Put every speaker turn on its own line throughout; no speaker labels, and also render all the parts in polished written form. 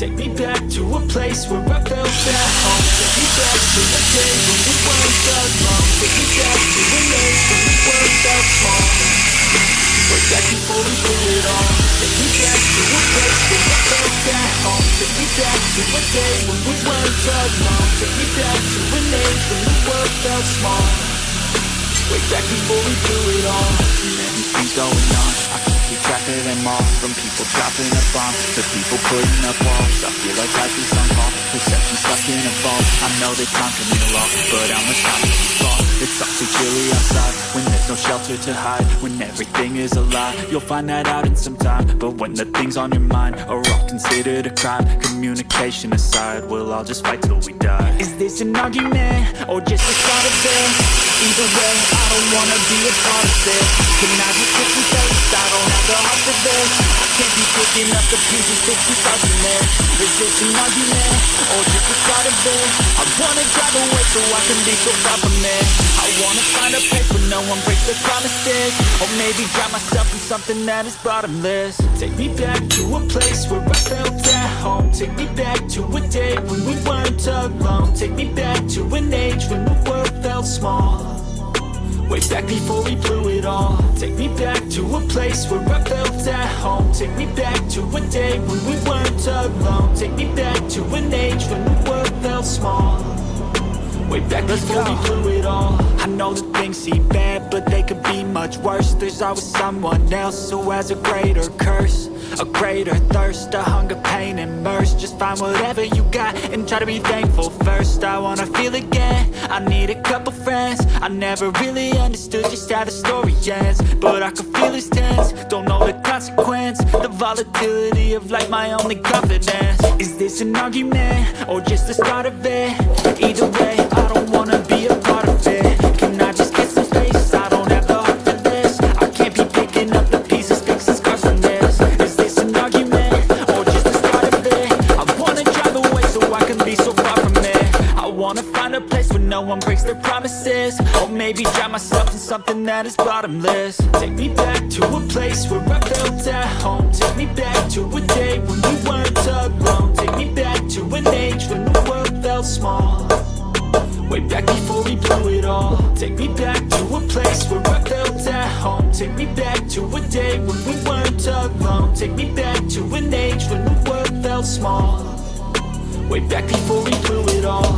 Take me back to a place where I felt at home. Take me back to the day when we weren't alone. Take me back to an age when the world felt small. Way back before we blew it all. Take me back to a place where I felt at home. Take me back to a day when we weren't alone. Take me back to an age when the world felt small. Way back before we blew it all. Too many things going on, I can't keep track of them all. From people dropping a bomb to people putting up walls. I feel like life is on hold, perception stuck in a vault. I know that time can mean a lot, but how much time can you fall? It's awfully chilly outside, when there's no shelter to hide. When everything is a lie, you'll find that out in some time. But when the things on your mind are all considered a crime, communication aside, we'll all just fight till we die. Is this an argument, or just the start of it? Either way, I don't wanna be a part of this. Can I just get some space? I don't have the heart for this. I can't be picking up the pieces, fixing stars in there. Is this an argument, or just the start of it? I wanna drive away so I can be so far from it. I wanna find a place where no one breaks their promises. Or maybe drown myself in something that is bottomless. Take me back to a place where I felt at home. Take me back to a day when we weren't alone. Take me back to an age when the world felt small. Way back before we blew it all. Take me back to a place where I felt at home. Take me back to a day when we weren't alone. Take me back to an age when the world felt small. Way back before we blew it all. I know that things seem bad, but they could be much worse. There's always someone else who has a greater curse, a greater thirst, a hunger, pain, and mercy. Just find whatever you got and try to be thankful first. I wanna feel again, I need a couple friends. I never really understood just how the story ends, but I can feel it's tense, don't know the consequence. The volatility of life, my only confidence. Is this an argument, or just the start of it? Either way, I don't wanna be a part of it. Can I just get some space? I don't have the heart for this. I can't be picking up the pieces, fixing scars from this. Is this an argument, or just the start of it? I wanna drive away so I can be so far from it. I wanna find a place where no one breaks their promises. Or maybe drown myself in something that is bottomless. Take me back to a place where I felt at home. Take me back to a day when we weren't alone. Take me back to an age when the world felt small. Way back before we blew it all. Take me back to a place where I felt at home. Take me back to a day when we weren't alone. Take me back to an age when the world felt small. Way back before we blew it all.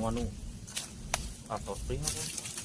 anu atau spring apa